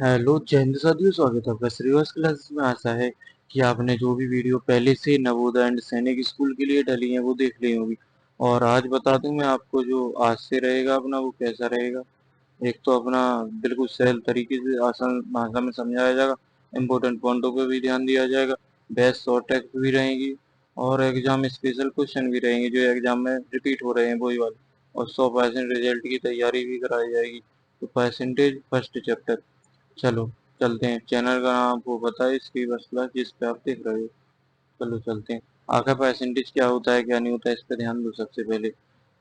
Hello जय हिंद साथियों, स्वागत है आपका श्रीवास क्लासेस में। आशा है कि आपने जो भी वीडियो पहले से नवोदय एंड सैनिक स्कूल के लिए डाली है वो देख ली होगी। और आज बता दूं मैं आपको जो आज से रहेगा अपना वो कैसा रहेगा। एक तो अपना बिल्कुल सरल तरीके से आसान भाषा में समझाया जाएगा। इम्पोर्टेंट पॉइंटों पे भी ध्यान दिया जाएगा। बेस्ट शॉर्ट टेक्स्ट भी रहेंगी और एग्जाम स्पेशल क्वेश्चन भी रहेंगे जो एग्जाम में रिपीट हो रहे हैं वही वाले। और 100% रिजल्ट की तैयारी भी कराई जाएगी। तो परसेंटेज फर्स्ट चैप्टर। चलो चलते हैं। चैनल का नाम आपको पता है, इसकी बस क्लास जिस पे आप देख रहे हो। चलो चलते हैं। आखिर परसेंटेज क्या होता है क्या नहीं होता है इस पे ध्यान दो। सबसे पहले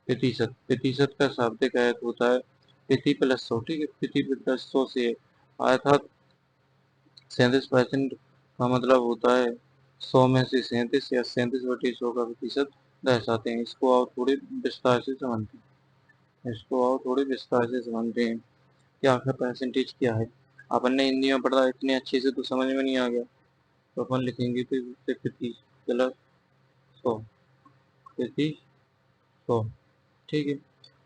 प्रतिशत। प्रतिशत का शाब्दिक अर्थ होता है प्रति प्लस 100। ठीक है, प्रति प्लस 100 से अर्थात 37% का मतलब होता है 100 में से 37 या 37/100 का प्रतिशत दर्शाते हैं। इसको और थोड़े विस्तार से समझते हैं। कि आखिर परसेंटेज क्या है। अपन ने हिंदी में पढ़ा, इतने अच्छे से तो समझ में नहीं आ गया। तो अपन लिखेंगे तो 30+100, 30/100। ठीक है।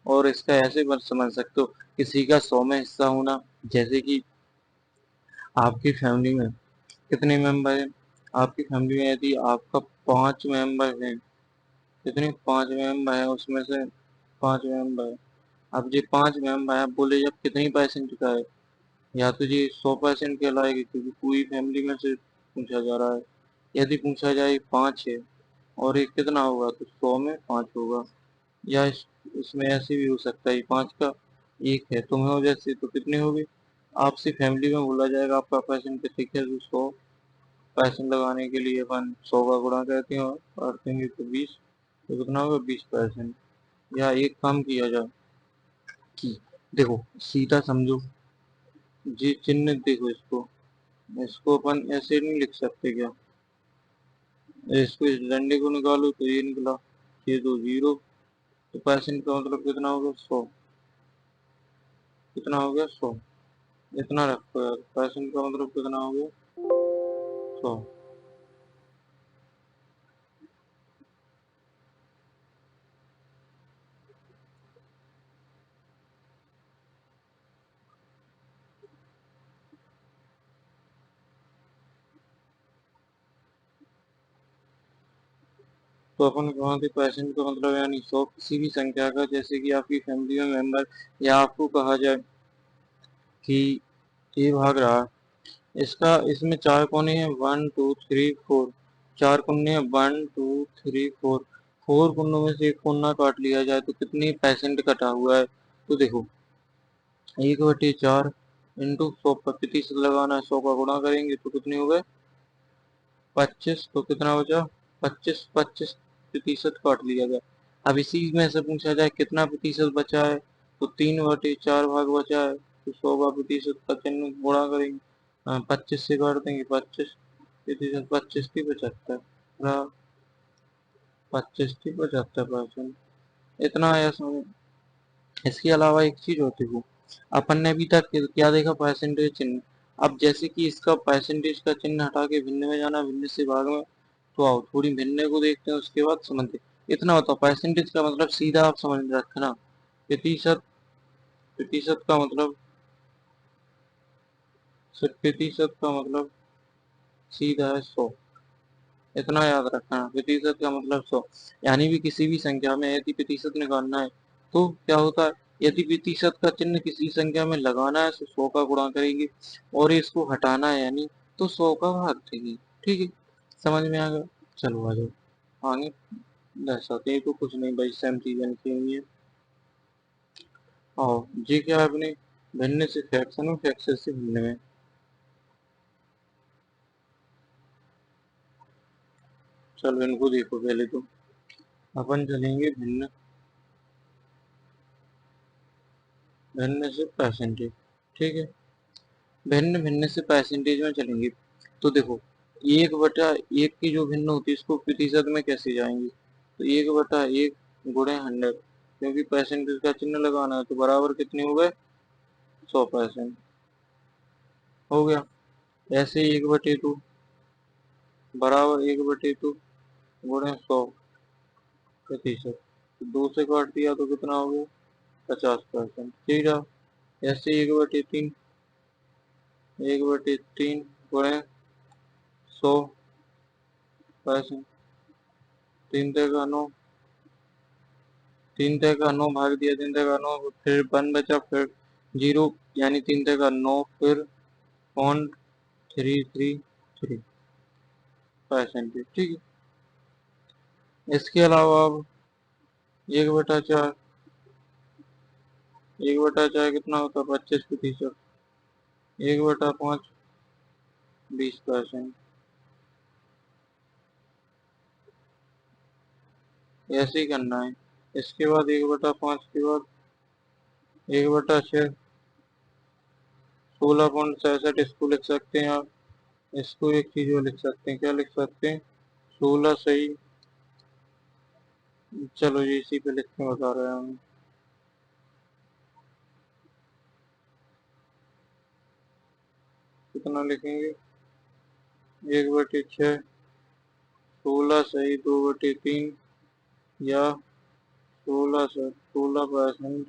और इसका ऐसे मत समझ सकते हो, किसी का 100 में हिस्सा होना। जैसे कि आपकी फैमिली में कितने मेंबर हैं। आपकी फैमिली में यदि आपका 5 मेंबर हैं, कितने 5 मेंबर हैं उसमें से 5 मेंबर। अब ये 5 मेंबर है, बोले जब कितनी परसेंट का है। या तो ये 100% कहलाएगी क्योंकि पूरी फैमिली में से पूछा जा रहा है। यदि पूछा जाए 5 है और एक कितना होगा तो 100 में 5 होगा। या इसमें ऐसे भी हो सकता है 5 का 1 है तुम्हें हो जैसे तो कितनी होगी। आपसे फैमिली में बोला जाएगा आपका परसेंट कितने है तो 100% लगाने के लिए अपन 100 का गुणा करते हैं और करते हैं तो 20। तो कितना होगा 20%। या एक काम किया जाए कि देखो सीधा समझो, जी चिन्ह देखो इसको। इसको अपन ऐसे नहीं लिख सकते क्या। इसको इस डंडे को निकालो तो ये निकला, ये दो जीरो। तो परसेंट का मतलब कितना हो गया 100। कितना हो गया 100। इतना रखो यार, परसेंट का मतलब कितना हो गया 100। तो अपन कहाँ थे, परसेंट का मतलब यानी 100 किसी भी संख्या का, जैसे कि आपकी फैमिली में मेंबर या आपको कहा जाए कि ये भाग रहा। इसका इसमें 4 कोने हैं 1 2 3 4। 4 कोने हैं 1 2 3 4। 4 कोनों में से एक कोना काट लिया जाए तो कितनी परसेंट कटा हुआ है। तो देखो 1/4 इंटू 100 पर प्रतिशत लगाना है। 100 का गुणा करेंगे तो कितने हो गए 25। तो कितना बचा 25। 25% काट लिया गया। अब इसी में से पूछा जाए कितना प्रतिशत बचा है तो 3/4 भाग बचा है। तो 100 का प्रतिशत का चिन्ह गुणा करेंगे। 25 से काट देंगे 25%। 25 की 75। 25 की 75%। इतना आया समझ। इसके अलावा एक चीज होती है, अपन ने अभी तक क्या देखा, परसेंटेज चिन्ह। अब जैसे कि इसका परसेंटेज का चिन्ह हटा के भिन्न में जाना, भिन्न से भाग में। तो आओ थोड़ी भिन्न को देखते हैं उसके बाद समझते हैं। इतना होता परसेंटेज का मतलब सीधा आप समझ रखना प्रतिशत। प्रतिशत का मतलब सिर्फ प्रतिशत का मतलब सीधा है 100। इतना याद रखना, प्रतिशत का मतलब 100। यानी भी किसी भी संख्या में यदि प्रतिशत निकालना है तो क्या होता है, यदि प्रतिशत का चिन्ह किसी संख्या में लगाना है तो 100 का गुणा करेंगे और इसको हटाना है यानी तो 100 का भाग देंगे। ठीक है, समझ में आ गया। चलो आ जाओ आगे दर्शाते हैं। तो कुछ नहीं भाई, सेम चीजें लिखी हुई है। और जी क्या है अपने भिन्न से फ्रैक्शन और फ्रैक्शन से भिन्न में। चलो इनको देखो पहले तो। अपन चलेंगे भिन्न, भिन्न से परसेंटेज। ठीक है, भिन्न भिन्न से परसेंटेज में चलेंगे। तो देखो 1/1 की जो भिन्न होती है इसको प्रतिशत में कैसे जाएंगे। तो 1/1 गुणे 100, क्योंकि परसेंटेज का चिन्ह लगाना है तो बराबर कितने हो गए 100%। हो गया। ऐसे 1/2 बराबर 1/2 गुणे 100%। तो 2 से काट दिया तो कितना हो गया 50%। ठीक है। ऐसे 1/3 1/3 गुणे 100%। 3 का 9 भाग दिया, 3 का 9, फिर 1 बचा, फिर 0, यानी 3 का 9, फिर 0.333%। ठीक है। इसके अलावा अब 1/4, 1/4 कितना होता है? 25%। 1/5 20%। ऐसे ही करना है। इसके बाद 1/5 के बाद 1/6 16.67 इसको लिख सकते हैं आप। इसको एक चीज और लिख सकते हैं, क्या लिख सकते हैं? 16 सही, चलो ये इसी पे लिख के बता रहे हैं हम। कितना लिखेंगे? 1/6 16 सही 2/3 या 16%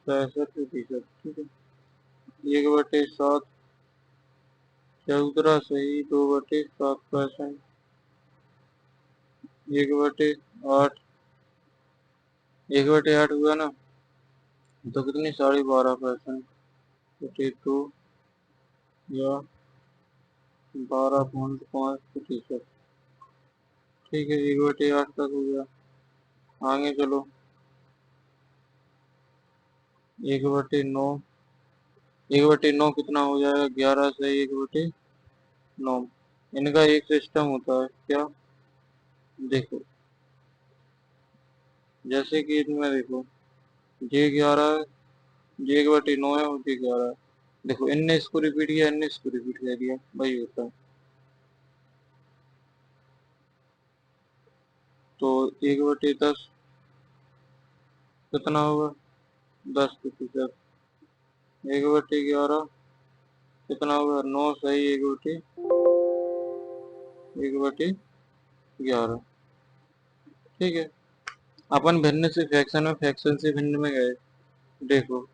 66%। ठीक है। 1/7 14 सही 2/7%। 1/8 1/8 हुआ ना, तो कितनी? 12.5% 2 या 12.5%। ठीक है, 1/8 तक हो गया। आगे चलो, 1/9 1/9 कितना हो जाएगा? 11 से 1/9। इनका एक सिस्टम होता है, क्या? देखो, जैसे कि इनमें देखो, ये 11 है, ये 1/9 है और ये 11 है। देखो, इनने इसको रिपीट किया, इनने इसको रिपीट कर दिया, वही होता है। तो 1/10 कितना होगा? 10%। 1/11 कितना होगा? 9 सही 1/11। ठीक है। अपन भिन्न से फ्रैक्शन में, फ्रैक्शन से भिन्न में गए। देखो,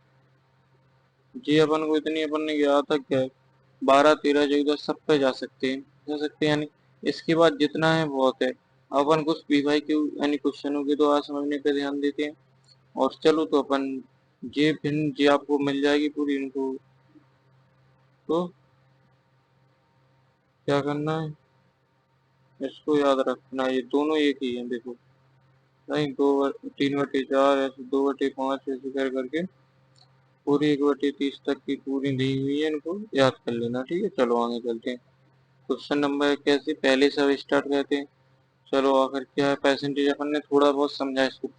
जी अपन को इतनी अपन ने गया था क्या? 12 13 14 सब पे जा सकते हैं, यानी इसके बाद जितना है बहुत है। अपन कुछ पी वाई क्यू यानी क्वेश्चनों की तो आज समझने पे ध्यान देते हैं। और चलो, तो अपन जे भिन्न जे आपको मिल जाएगी पूरी इनको, तो क्या करना है? इसको याद रखना है, ये दोनों एक ही हैं। देखो, नहीं, 3/4 ऐसे 2/5 ऐसे कर करके पूरी 1/30 तक की पूरी दी हुई है, इनको याद कर लेना। ठीक है, चलो आगे चलते हैं। क्वेश्चन नंबर कैसे पहले से अब स्टार्ट करते हैं। चलो, आखिर क्या है? परसेंटेज अपन ने थोड़ा बहुत समझा इसको,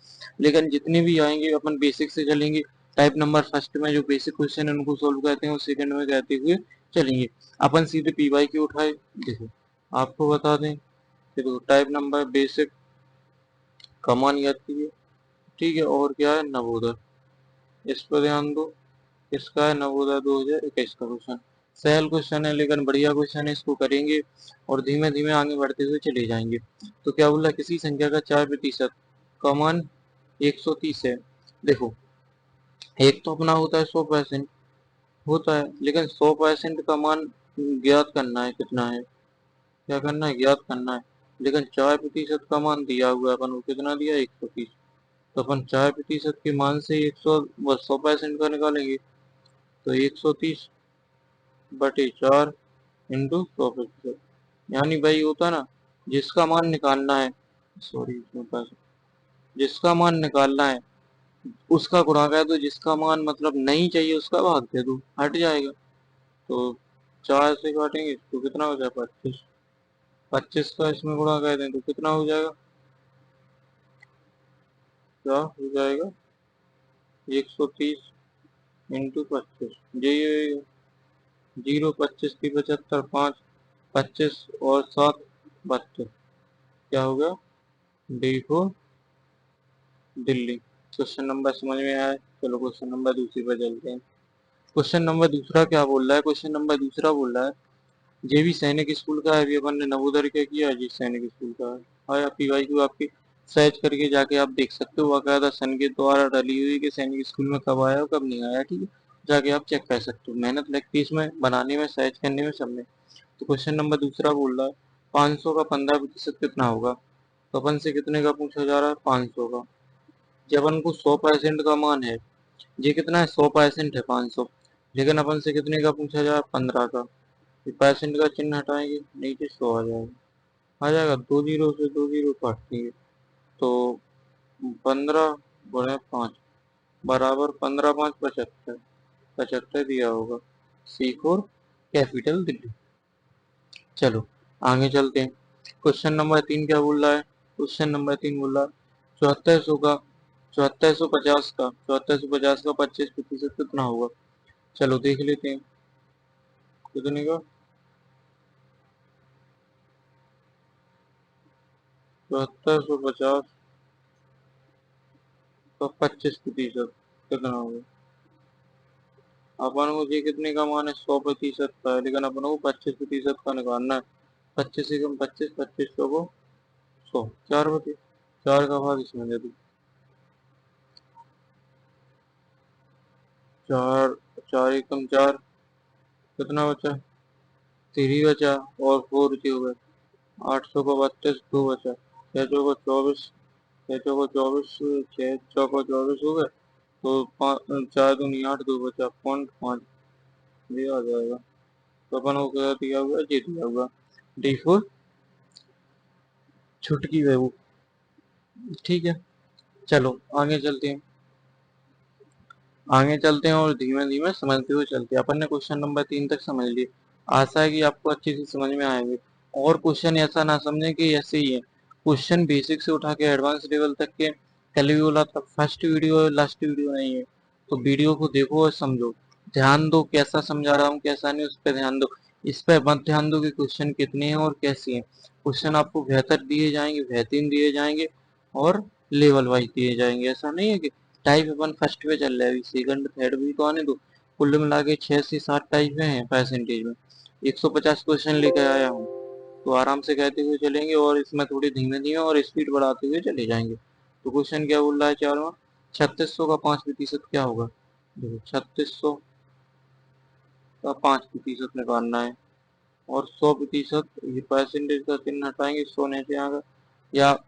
लेकिन जितने भी आएंगे अपन बेसिक से चलेंगे। टाइप नंबर फर्स्ट में जो बेसिक क्वेश्चन है उनको सोल्व करते हैं, और सेकंड में कहते हुए चलेंगे। अपन सीधे पी वाई क्यू उठाए। देखो, आपको बता दें कि देखो, टाइप नंबर बेसिक कमान आती है। ठीक है, और क्या है? नवोदय। इस पर ध्यान दो। इसका है नवोदय 2021 का क्वेश्चन। सहल क्वेश्चन है लेकिन बढ़िया क्वेश्चन है, इसको करेंगे और धीमे धीमे आगे बढ़ते हुए चले जाएंगे। तो क्या बोला? किसी संख्या का 4% का मान 130 है। देखो, एक तो अपना होता है 100% होता है, लेकिन 100% का मान ज्ञात करना है, कितना है? क्या करना है? ज्ञात करना है। लेकिन 4% का मान दिया हुआ है अपन को, कितना दिया? 130। तो अपन 4% के मान से 100% का निकालेंगे, तो 130/4 इंटू 100%। यानी भाई होता ना, जिसका मान निकालना है, सॉरी, जिसका मान निकालना है उसका गुणा कर दो, जिसका मान मतलब नहीं चाहिए उसका भाग दे दो, हट जाएगा। तो 4 से काटेंगे तो कितना हो जाएगा? 25। 25 का इसमें गुणा कर दें तो कितना हो जाएगा? क्या हो जाएगा? 130 इंटू 25। ये 0 25 की 75 5 25 और 7 72। क्या होगा? डी को दिल्ली। क्वेश्चन नंबर समझ में आया? चलो क्वेश्चन नंबर दूसरी पर चलते हैं। क्वेश्चन नंबर दूसरा क्या बोल रहा है? क्वेश्चन नंबर दूसरा बोल रहा है, जे भी सैनिक स्कूल का है। अभी अपन ने नवोदय क्या किया? जी सैनिक स्कूल का है। हाँ, पी वाई क्यू आपकी सर्च करके जाके आप देख सकते हो, बाकायदा सन के द्वारा डाली हुई कि सैनिक स्कूल में कब आया और कब नहीं आया। ठीक है, जाके आप चेक कर सकते हो। मेहनत लगती है इसमें बनाने में, साइज करने में, सब में। तो क्वेश्चन नंबर दूसरा बोल रहा है 500 का 15% कितना होगा। तो अपन से कितने का पूछा जा रहा है, 500 का। जब अपन को 100% का मान है, ये कितना है, 100% है 500, लेकिन अपन से कितने का पूछा जा रहा है, 15 का। ये परसेंट का चिन्ह हटाएंगे, नीचे 100 आ जाएगा। आ जाएगा, दो जीरो से दो जीरो काट देंगे, तो 15 × 5 बराबर 15×5 = 75। 75 दिया होगा। C4 capital Delhi. चलो आगे चलते हैं। क्वेश्चन नंबर 3 क्या बोल रहा है, क्वेश्चन नंबर 3 बोल रहा है 7450 का 25% कितना होगा। चलो देख लेते हैं कितने का। 7450 का 25% कितना होगा। अपन को ये कितने का मान है, 100% का है, लेकिन अपन को 25% का निकालना है। 25 से कम 25, 25 को 100, 4 बचे। 4 का भाग इसमें दे दो। 4, 4 एकम 4, कितना बचा, 3 बचा, और 4 जो हो गए। 800 को 32, 2 बचा। 6 चौको 24, 6 चौको 24, 6 चौको 24 हो गए। तो 4 दूनी 8, 2 बचा, 0.5 दिया आ जाएगा। तो अपन को क्या दिया हुआ है, ये दिया हुआ D4 छुटकी है वो। ठीक है, चलो आगे चलते हैं। आगे चलते हैं और धीमे धीमे समझते हुए चलते हैं। अपन ने क्वेश्चन नंबर 3 तक समझ लिए। आशा है कि आपको अच्छे से समझ में आएंगे। और क्वेश्चन ऐसा ना समझें कि ऐसे ही है। क्वेश्चन बेसिक से उठा के एडवांस लेवल तक के, कल भी बोला था फर्स्ट वीडियो लास्ट वीडियो नहीं है। तो वीडियो को देखो और समझो, ध्यान दो कैसा समझा रहा हूँ कैसा नहीं, उस पर ध्यान दो। इस पर मत ध्यान दो कि क्वेश्चन कितने हैं और कैसे हैं। क्वेश्चन आपको बेहतर दिए जाएंगे, बेहतरीन दिए जाएंगे, और लेवल वाइज दिए जाएंगे। ऐसा नहीं है कि टाइप अपन फर्स्ट पे चल रहा है, अभी सेकंड थर्ड भी तो आने दो। कुल मिला के 6 से 7 टाइप हैं परसेंटेज में। 150 क्वेश्चन लेकर आया हूँ, तो आराम से कहते हुए चलेंगे और इसमें थोड़ी धीमे धीमे और स्पीड बढ़ाते हुए चले जाएंगे। तो क्वेश्चन क्या बोल रहा है, चारों 3600 का 5% क्या होगा। देखो 3600 का 5% निकालना है, और 100%, ये परसेंटेज का चिन्ह हटाएंगे, 100 नीचे आ गया। या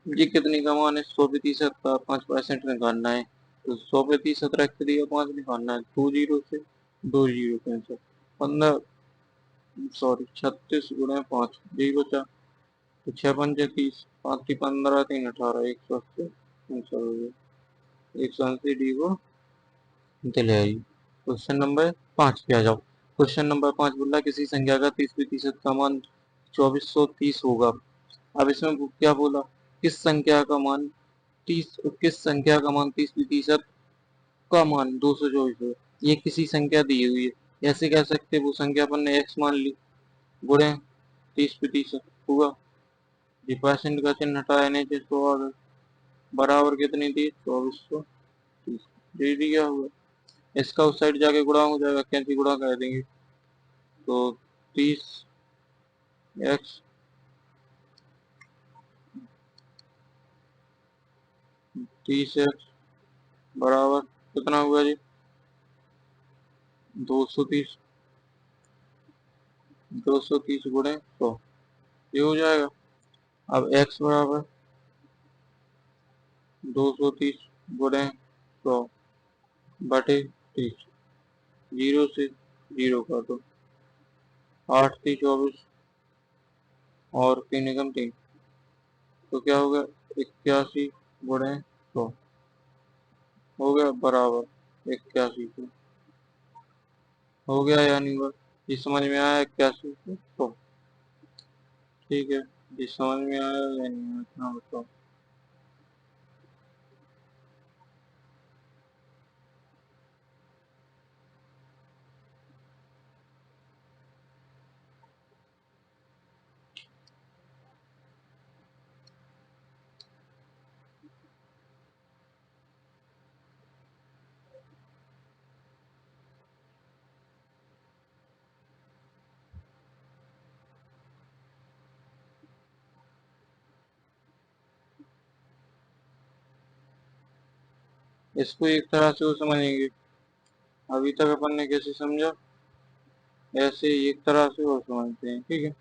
ये कितनी का मान है, 100% का 5% निकालना है। तो 100% रख दिया, 5 निकालना है, 2 जीरो से 2 जीरो कैंसिल। 15, सॉरी 36 × 5 यही बचा। तो 6 पंजे 30, 5 × 3 = 15, 3 × 18, 180 कैंसिल हो गया। 180 डी को दिलाई। क्वेश्चन नंबर 5 पे आ जाओ। क्वेश्चन नंबर 5 बोल रहा है किसी संख्या का 30% का मान 2430 होगा। अब इसमें क्या बोला, किस संख्या का मान 30, किस संख्या का मान 30% का मान 224 है। ये किसी संख्या दी हुई है, ऐसे कह सकते वो संख्या अपन ने x मान ली, गुणे 30% हुआ। ये परसेंट का चिन्ह हटाया नीचे 100 आ गया, बराबर कितनी थी, 2430 दे दिया हुआ। इसका उस साइड जाके गुणा हो जाएगा, कैसे गुणा कर देंगे। तो 30x 30x बराबर कितना हुआ जी, 230, 230 गुणे 100, ये हो जाएगा। अब x बराबर 230 गुणे 100 बटे 30, जीरो से जीरो का दो, 8×3 = 24, और 3 × 3, तो क्या हो गया, 81 गुणे 100 हो गया, बराबर 81 से हो गया या नहीं हुआ। ये समझ में आया 81 से 100। ठीक है, ये समझ में आया या नहीं आया, इतना बताओ। इसको एक तरह से वो समझेंगे, अभी तक अपन ने कैसे समझा, ऐसे ही एक तरह से और समझते हैं, ठीक है।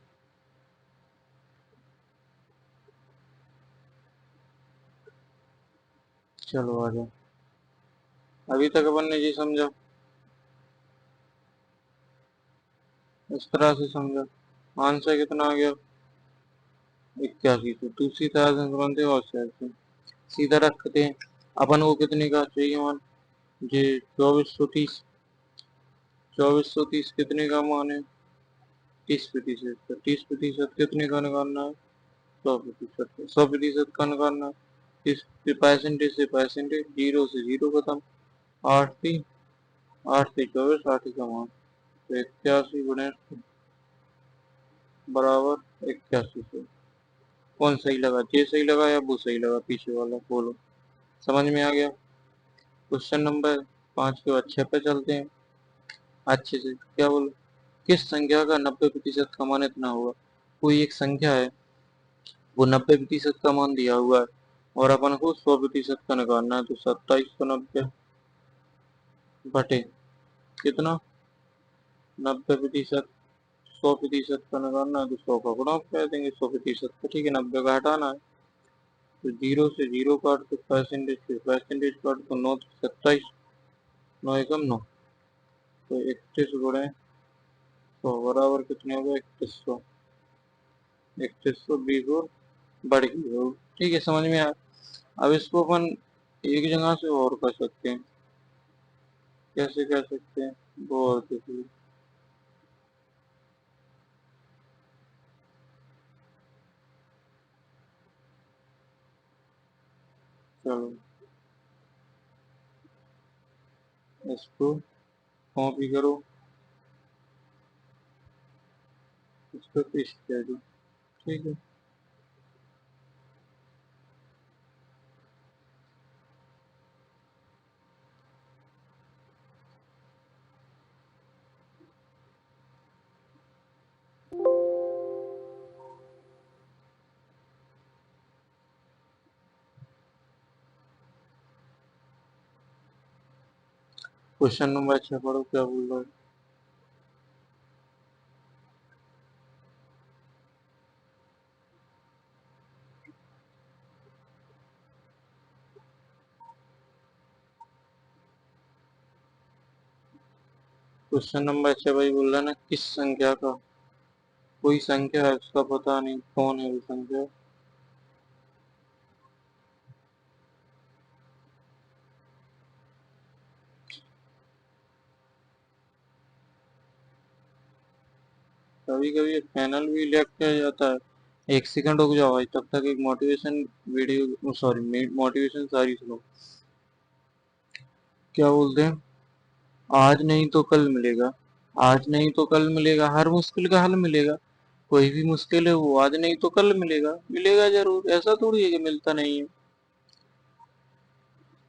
चलो आ जाओ, अभी तक अपन ने जी समझा, इस तरह से समझा। आंसर कितना आ गया, 81। तो दूसरी तरह से समझते हो और से सीधा रखते हैं। अपन को कितने का चाहिए मान, ये 2430। 2430 कितने का मान है, 30%। तो 30% कितने का निकालना है, 100%। 100% का निकालना है, इस परसेंटेज से परसेंटेज, जीरो से जीरो खत्म। आठ थी, आठ से 24, आठ का मान। तो 81 गुणे बराबर 81 से। कौन सही लगा, ये सही लगा या वो सही लगा, पीछे वाला बोलो। समझ में आ गया। क्वेश्चन नंबर 5 के बाद 6 पे चलते हैं। अच्छे से क्या बोलो, किस संख्या का 90% का मान इतना होगा। कोई एक संख्या है, वो 90% का मान दिया हुआ है और अपन को 100% का निकालना है। तो 2790 बटे कितना, 90%। 100% का निकालना है तो 100 का गुणा कर देंगे 100% का, ठीक है। 90 का हटाना है, तो जीरो से जीरो काट दो, परसेंटेज से परसेंटेज काट दो, 9 27, 9 एकम 9। तो 31 गुणे 100 बराबर कितने हो गए, 3100। 3120 और बढ़ गई हो, ठीक है, समझ में आया। अब इसको अपन एक जगह से और कर सकते हैं। कैसे कर सकते हैं, वो और देखिए। चलो इसको कॉपी करो, इसको पेस्ट कर दो, ठीक है। क्वेश्चन नंबर अच्छा पढ़ो, क्या बोल रहा है। क्वेश्चन नंबर अच्छा भाई बोल रहा है ना, किस संख्या का, कोई संख्या है उसका पता नहीं कौन है वो संख्या। कभी कभी पैनल भी लैग कर जाता है। एक सेकंड रुक जाओ भाई, तब तक एक मोटिवेशन वीडियो, सॉरी मोटिवेशन सारी सुनो। क्या बोलते हैं, आज नहीं तो कल मिलेगा। आज नहीं तो कल मिलेगा, हर मुश्किल का हल मिलेगा। कोई भी मुश्किल है वो आज नहीं तो कल मिलेगा, मिलेगा जरूर, ऐसा थोड़ी है कि मिलता नहीं है।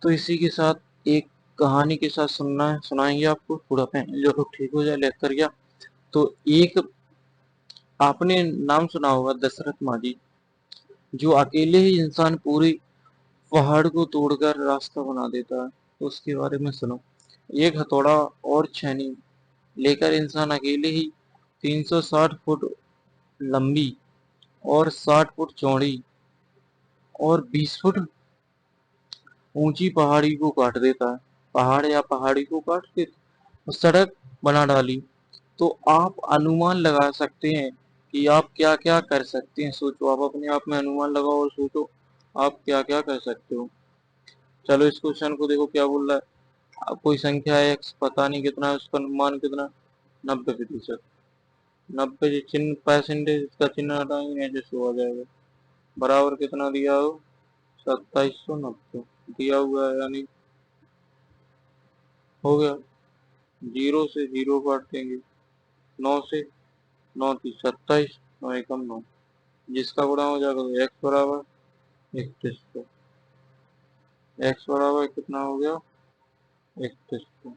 तो इसी के साथ एक कहानी के साथ सुनना है, सुनाएंगे आपको, थोड़ा पहले जो ठीक हो जाए लेकर गया। तो एक, आपने नाम सुना होगा दशरथ माझी, जो अकेले ही इंसान पूरी पहाड़ को तोड़कर रास्ता बना देता है। तो उसके बारे में सुनो। एक हथौड़ा और छेनी लेकर इंसान अकेले ही 360 फुट लंबी और 60 फुट चौड़ी और 20 फुट ऊंची पहाड़ी को काट देता है। पहाड़ या पहाड़ी को काट देता, सड़क बना डाली। तो आप अनुमान लगा सकते हैं कि आप क्या क्या कर सकते हैं। सोचो, आप अपने आप में अनुमान लगाओ और सोचो आप क्या क्या कर सकते हो। चलो इस क्वेश्चन को देखो क्या बोल रहा है। अब कोई संख्या है x, पता नहीं कितना है, उसका अनुमान कितना, 90%। 90 चिन्ह परसेंटेज, इसका चिन्ह हटाएंगे जैसे हो जाएगा, बराबर कितना दिया हो, 2790 दिया हुआ है, यानी हो गया। जीरो से जीरो काट देंगे, 9 से, 9 तीस 27, 9 एकम 9, जिसका गुणा हो जाएगा तो x बराबर 3100। x बराबर कितना हो गया, 3100।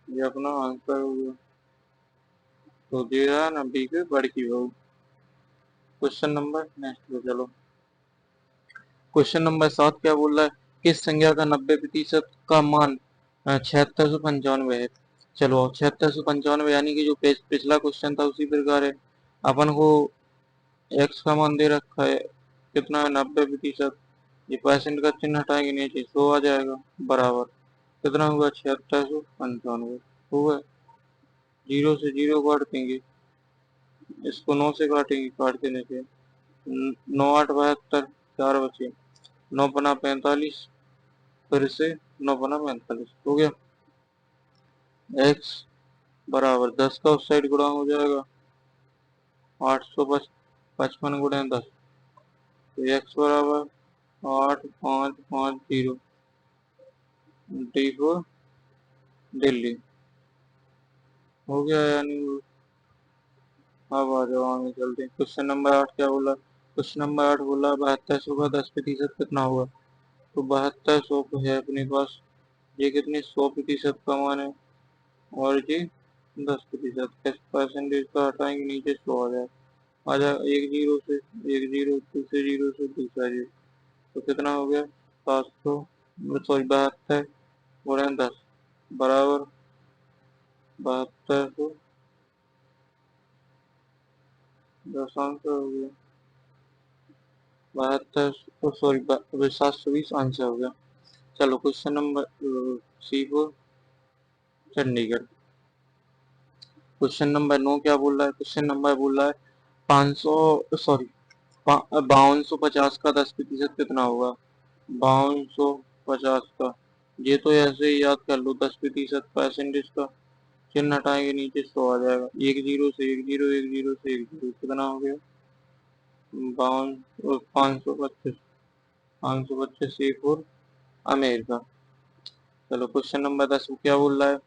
ये अपना आंसर हो गया। तो दे रहा है ना बी के बड़ की बहू। क्वेश्चन नंबर नेक्स्ट पे चलो। क्वेश्चन नंबर 7 क्या बोल रहा है, किस संख्या का 90% का मान 7695 है। चलो 7695 यानी कि जो पिछला क्वेश्चन था उसी प्रकार है। अपन को एक्स का मान दे रखा है कितना है 90%। ये परसेंट का चिन्ह हटाएंगे नीचे 100 आ जाएगा बराबर कितना हुआ 7695 हुआ। जीरो से जीरो काट देंगे, इसको 9 से काटेंगे, काट देने से 9 8 72 4 बचे, 9 5 45 फिर से 9 5 45 हो गया। एक्स बराबर 10 का उस साइड गुणा हो जाएगा 855 गुणे 10, तो एक्स बराबर 8550 D4 दिल्ली हो गया। यानी अब आ जाओ आगे चलते हैं। क्वेश्चन नंबर 8 क्या बोला? क्वेश्चन नंबर 8 बोला 7200 का 10% कितना हुआ? तो 7200 है अपने पास, ये कितने 100% का मान है और ये 10%। किस परसेंटेज का हटाएंगे नीचे 100 आ जाए, आ जाए एक जीरो से, एक जीरो दूसरे जीरो से दूसरा जीरो, तो कितना हो गया 700 सॉरी 72 गुणे 10 बराबर 7200 दशांश हो गया 72 सॉरी 720 आंसर हो गया। चलो question number C4 Chandigarh. Question number 9 क्या बोल रहा है? क्वेश्चन नंबर बोल रहा है 500 सॉरी 5250 का 10% कितना होगा? 5250 का, ये तो ऐसे ही याद कर लो 10% परसेंटेज का चिन्ह हटाएंगे नीचे 100 आ जाएगा, एक जीरो से एक जीरो, एक जीरो से एक जीरो, कितना हो गया 525 525 C4 अमेरिका। चलो क्वेश्चन नंबर 10 क्या बोल रहा है?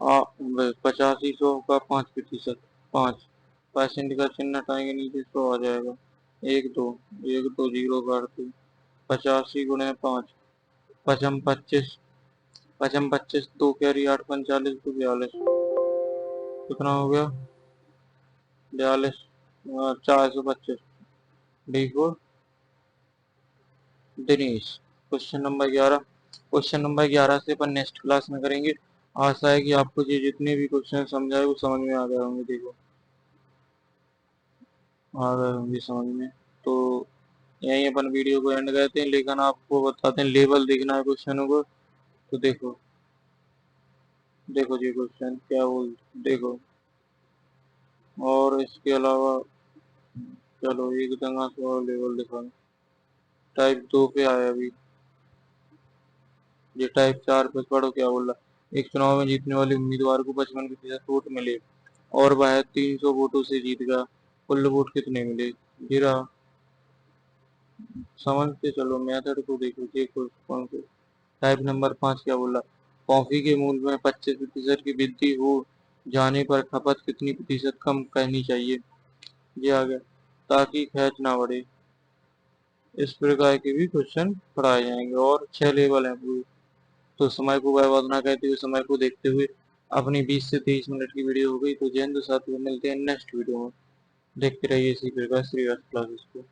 8500 का 5%, 5 परसेंट का चिन्ह हटाएंगे नीचे 100 आ जाएगा, एक दो जीरो काट दो, 85 गुणे 5 पचम 25 पचम 25 दो कैरी 8 45 तो 42, कितना हो गया 42 425 D4 Dinesh. Question number 11। Question number 11 से अपन नेक्स्ट क्लास में करेंगे। आशा है कि आपको ये जितने भी क्वेश्चन समझाए वो समझ में आ गए होंगे। देखो आ गए होंगे समझ में, तो यहीं अपन वीडियो को एंड करते हैं, लेकिन आपको बताते हैं लेवल देखना है क्वेश्चनों को। तो देखो देखो ये क्वेश्चन क्या बोल, देखो और इसके अलावा चलो एक दंगा से और लेवल दिखा। टाइप 2 पे आया अभी, ये टाइप 4 पे पढ़ो क्या बोल रहा। एक चुनाव में जीतने वाले उम्मीदवार को 55% वोट मिले और वह 300 वोटों से जीत गया, कुल वोट कितने मिले? गिरा, समझते चलो मेथड को देखो, देखो कौन से। टाइप नंबर 5 क्या बोला? कॉफी के मूल्य में 25% की वृद्धि हो जाने पर खपत कितनी प्रतिशत कम करनी चाहिए? ये आ गया ताकि खर्च ना बढ़े। इस प्रकार के भी क्वेश्चन पढ़ाए जाएंगे और 6 लेवल हैं पूरे। तो समय को बर्बाद ना करते हुए, समय को देखते हुए अपनी 20 से 23 मिनट की वीडियो हो गई। तो जय हिंद साथियों, मिलते हैं नेक्स्ट वीडियो में। देखते रहिए इसी प्रकार श्री क्लासेस को।